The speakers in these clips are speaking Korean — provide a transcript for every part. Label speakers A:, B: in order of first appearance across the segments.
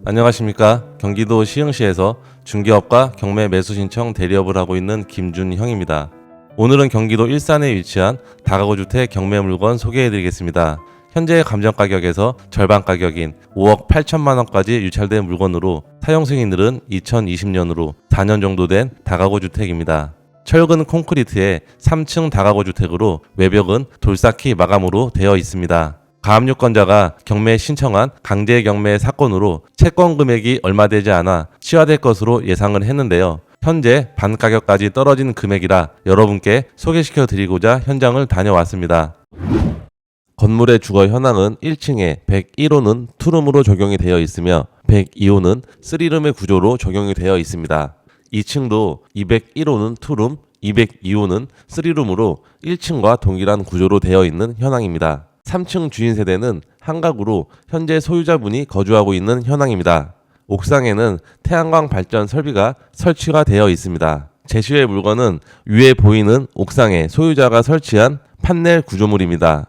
A: 안녕하십니까. 경기도 시흥시에서 중개업과 경매 매수 신청 대리업을 하고 있는 김준형입니다. 오늘은 경기도 일산에 위치한 다가구 주택 경매 물건 소개해드리겠습니다. 현재 감정가격에서 절반 가격인 5억 8천만 원까지 유찰된 물건으로 사용 승인일은 2020년으로 4년 정도 된 다가구 주택입니다. 철근 콘크리트의 3층 다가구 주택으로 외벽은 돌쌓기 마감으로 되어 있습니다. 가압류권자가 경매에 신청한 강제 경매 사건으로 채권 금액이 얼마 되지 않아 취하될 것으로 예상을 했는데요. 현재 반 가격까지 떨어진 금액이라 여러분께 소개시켜 드리고자 현장을 다녀왔습니다. 건물의 주거 현황은 1층에 101호는 투룸으로 적용이 되어 있으며 102호는 3룸의 구조로 적용이 되어 있습니다. 2층도 201호는 투룸, 202호는 3룸으로 1층과 동일한 구조로 되어 있는 현황입니다. 3층 주인 세대는 한 가구로 현재 소유자분이 거주하고 있는 현황입니다. 옥상에는 태양광 발전 설비가 설치가 되어 있습니다. 제시의 물건은 위에 보이는 옥상에 소유자가 설치한 판넬 구조물입니다.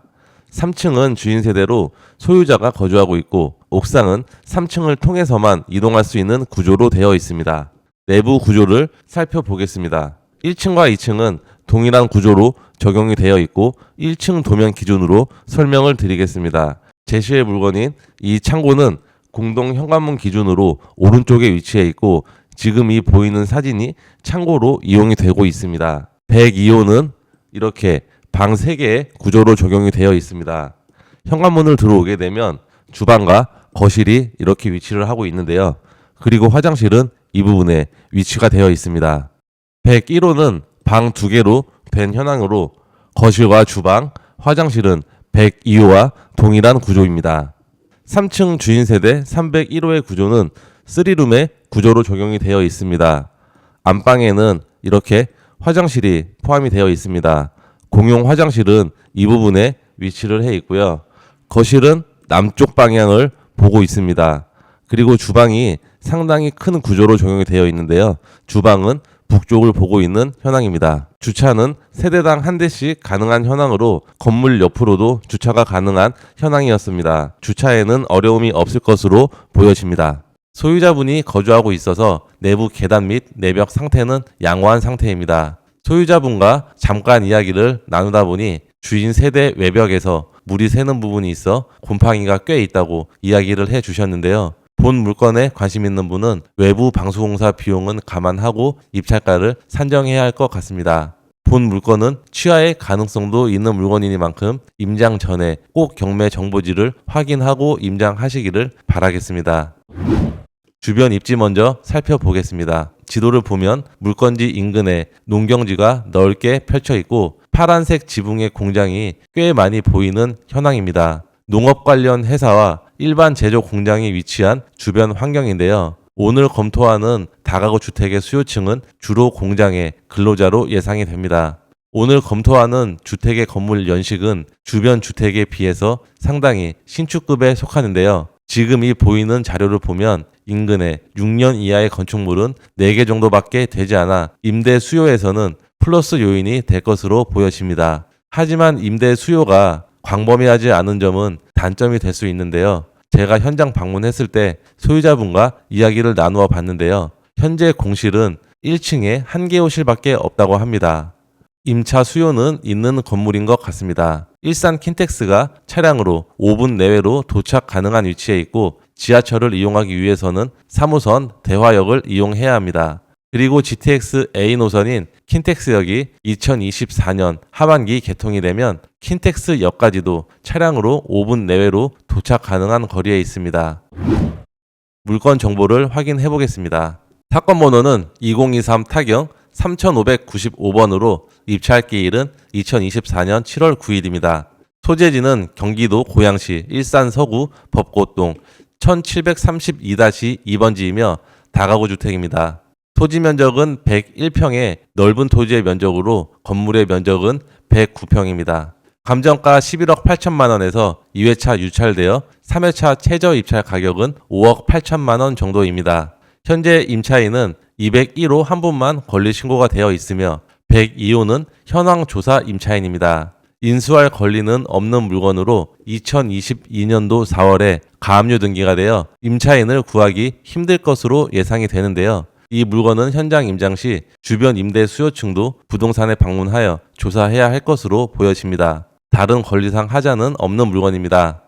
A: 3층은 주인 세대로 소유자가 거주하고 있고 옥상은 3층을 통해서만 이동할 수 있는 구조로 되어 있습니다. 내부 구조를 살펴보겠습니다. 1층과 2층은 동일한 구조로 적용이 되어 있고 1층 도면 기준으로 설명을 드리겠습니다. 제시의 물건인 이 창고는 공동 현관문 기준으로 오른쪽에 위치해 있고 지금 이 보이는 사진이 창고로 이용이 되고 있습니다. 102호는 이렇게 방 3개의 구조로 적용이 되어 있습니다. 현관문을 들어오게 되면 주방과 거실이 이렇게 위치를 하고 있는데요. 그리고 화장실은 이 부분에 위치가 되어 있습니다. 101호는 방 2개로 된 현황으로 거실과 주방, 화장실은 102호와 동일한 구조입니다. 3층 주인 세대 301호의 구조는 3룸의 구조로 적용이 되어 있습니다. 안방에는 이렇게 화장실이 포함이 되어 있습니다. 공용 화장실은 이 부분에 위치를 해 있고요. 거실은 남쪽 방향을 보고 있습니다. 그리고 주방이 상당히 큰 구조로 적용이 되어 있는데요. 주방은 북쪽을 보고 있는 현황입니다. 주차는 세대당 한 대씩 가능한 현황으로 건물 옆으로도 주차가 가능한 현황이었습니다. 주차에는 어려움이 없을 것으로 보여집니다. 소유자분이 거주하고 있어서 내부 계단 및 내벽 상태는 양호한 상태입니다. 소유자분과 잠깐 이야기를 나누다 보니 주인 세대 외벽에서 물이 새는 부분이 있어 곰팡이가 꽤 있다고 이야기를 해 주셨는데요. 본 물건에 관심 있는 분은 외부 방수공사 비용은 감안하고 입찰가를 산정해야 할 것 같습니다. 본 물건은 취하의 가능성도 있는 물건이니만큼 임장 전에 꼭 경매 정보지를 확인하고 임장하시기를 바라겠습니다. 주변 입지 먼저 살펴보겠습니다. 지도를 보면 물건지 인근에 농경지가 넓게 펼쳐 있고 파란색 지붕의 공장이 꽤 많이 보이는 현황입니다. 농업 관련 회사와 일반 제조 공장이 위치한 주변 환경인데요. 오늘 검토하는 다가구 주택의 수요층은 주로 공장의 근로자로 예상이 됩니다. 오늘 검토하는 주택의 건물 연식은 주변 주택에 비해서 상당히 신축급에 속하는데요. 지금 이 보이는 자료를 보면 인근에 6년 이하의 건축물은 4개 정도밖에 되지 않아 임대 수요에서는 플러스 요인이 될 것으로 보여집니다. 하지만 임대 수요가 광범위하지 않은 점은 단점이 될 수 있는데요. 제가 현장 방문했을 때 소유자분과 이야기를 나누어 봤는데요. 현재 공실은 1층에 1개호실밖에 없다고 합니다. 임차 수요는 있는 건물인 것 같습니다. 일산 킨텍스가 차량으로 5분 내외로 도착 가능한 위치에 있고 지하철을 이용하기 위해서는 3호선 대화역을 이용해야 합니다. 그리고 GTX A 노선인 킨텍스역이 2024년 하반기 개통이 되면 킨텍스역까지도 차량으로 5분 내외로 도착 가능한 거리에 있습니다. 물건 정보를 확인해 보겠습니다. 사건 번호는 2023 타경 3595번으로 입찰 기일은 2024년 7월 9일입니다. 소재지는 경기도 고양시 일산 서구 법고동 1732-2번지이며 다가구 주택입니다. 토지 면적은 101평의 넓은 토지의 면적으로 건물의 면적은 109평입니다. 감정가 11억 8천만 원에서 2회차 유찰되어 3회차 최저 입찰 가격은 5억 8천만 원 정도입니다. 현재 임차인은 201호 한 분만 권리 신고가 되어 있으며 102호는 현황 조사 임차인입니다. 인수할 권리는 없는 물건으로 2022년도 4월에 가압류 등기가 되어 임차인을 구하기 힘들 것으로 예상이 되는데요. 이 물건은 현장 임장 시 주변 임대 수요층도 부동산에 방문하여 조사해야 할 것으로 보여집니다. 다른 권리상 하자는 없는 물건입니다.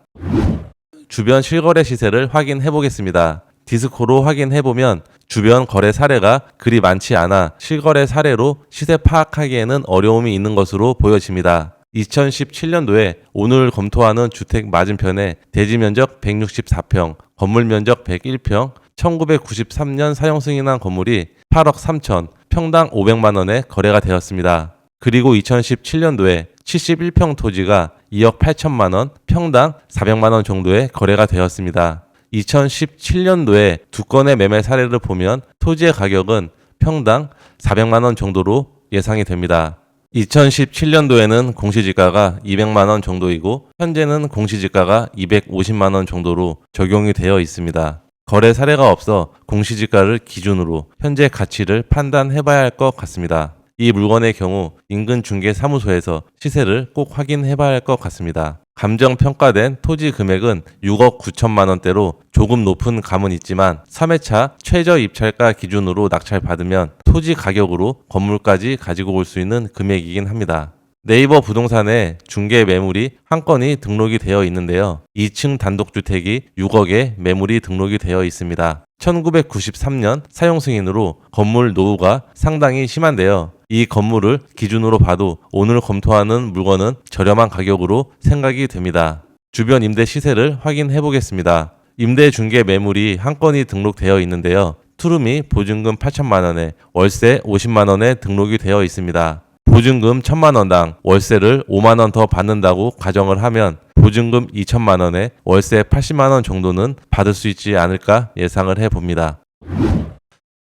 A: 주변 실거래 시세를 확인해 보겠습니다. 디스코로 확인해 보면 주변 거래 사례가 그리 많지 않아 실거래 사례로 시세 파악하기에는 어려움이 있는 것으로 보여집니다. 2017년도에 오늘 검토하는 주택 맞은편에 대지 면적 164평, 건물 면적 101평, 1993년 사용 승인한 건물이 8억 3천, 평당 500만 원에 거래가 되었습니다. 그리고 2017년도에 71평 토지가 2억 8천만 원, 평당 400만 원 정도에 거래가 되었습니다. 2017년도에 두 건의 매매 사례를 보면 토지의 가격은 평당 400만 원 정도로 예상이 됩니다. 2017년도에는 공시지가가 200만 원 정도이고 현재는 공시지가가 250만 원 정도로 적용이 되어 있습니다. 거래 사례가 없어 공시지가를 기준으로 현재 가치를 판단해 봐야 할 것 같습니다. 이 물건의 경우 인근 중개사무소에서 시세를 꼭 확인해 봐야 할 것 같습니다. 감정평가된 토지 금액은 6억 9천만 원대로 조금 높은 감은 있지만 3회차 최저 입찰가 기준으로 낙찰받으면 토지 가격으로 건물까지 가지고 올 수 있는 금액이긴 합니다. 네이버 부동산에 중개 매물이 한 건이 등록이 되어 있는데요. 2층 단독주택이 6억에 매물이 등록이 되어 있습니다. 1993년 사용 승인으로 건물 노후가 상당히 심한데요. 이 건물을 기준으로 봐도 오늘 검토하는 물건은 저렴한 가격으로 생각이 됩니다. 주변 임대 시세를 확인해 보겠습니다. 임대 중개 매물이 한 건이 등록되어 있는데요. 투룸이 보증금 8천만 원에 월세 50만 원에 등록이 되어 있습니다. 보증금 1,000만 원당 월세를 5만 원 더 받는다고 가정을 하면 보증금 2천만 원에 월세 80만 원 정도는 받을 수 있지 않을까 예상을 해봅니다.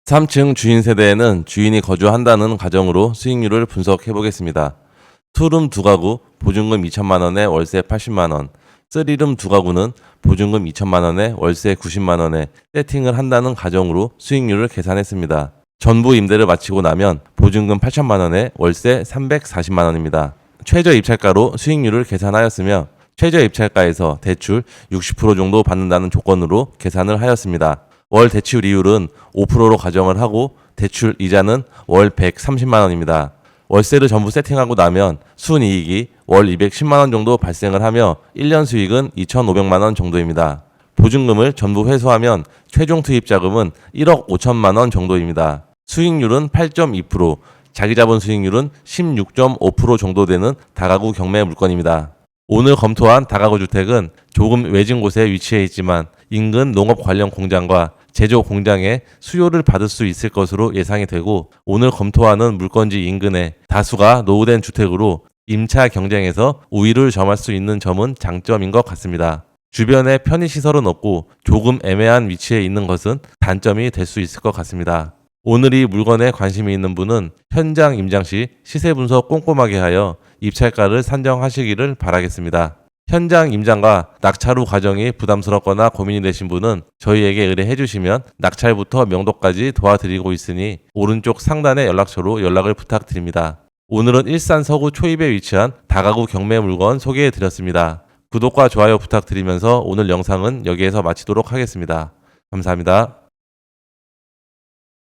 A: 3층 주인 세대에는 주인이 거주한다는 가정으로 수익률을 분석해 보겠습니다. 투룸 2가구 보증금 2천만 원에 월세 80만 원, 3룸 2가구는 보증금 2천만 원에 월세 90만 원에 세팅을 한다는 가정으로 수익률을 계산했습니다. 전부 임대를 마치고 나면 보증금 8천만 원에 월세 340만 원입니다. 최저 입찰가로 수익률을 계산하였으며 최저 입찰가에서 대출 60% 정도 받는다는 조건으로 계산을 하였습니다. 월 대출 이율은 5%로 가정을 하고 대출 이자는 월 130만 원입니다. 월세를 전부 세팅하고 나면 순이익이 월 210만 원 정도 발생을 하며 1년 수익은 2,500만 원 정도입니다. 보증금을 전부 회수하면 최종 투입 자금은 1억 5천만 원 정도입니다. 수익률은 8.2%, 자기자본 수익률은 16.5% 정도 되는 다가구 경매 물건입니다. 오늘 검토한 다가구 주택은 조금 외진 곳에 위치해 있지만 인근 농업 관련 공장과 제조 공장에 수요를 받을 수 있을 것으로 예상이 되고 오늘 검토하는 물건지 인근에 다수가 노후된 주택으로 임차 경쟁에서 우위를 점할 수 있는 점은 장점인 것 같습니다. 주변에 편의시설은 없고 조금 애매한 위치에 있는 것은 단점이 될 수 있을 것 같습니다. 오늘 이 물건에 관심이 있는 분은 현장 임장 시 시세 분석 꼼꼼하게 하여 입찰가를 산정하시기를 바라겠습니다. 현장 임장과 낙찰 후 과정이 부담스럽거나 고민이 되신 분은 저희에게 의뢰해 주시면 낙찰부터 명도까지 도와드리고 있으니 오른쪽 상단의 연락처로 연락을 부탁드립니다. 오늘은 일산 서구 초입에 위치한 다가구 경매 물건 소개해 드렸습니다. 구독과 좋아요 부탁드리면서 오늘 영상은 여기에서 마치도록 하겠습니다. 감사합니다.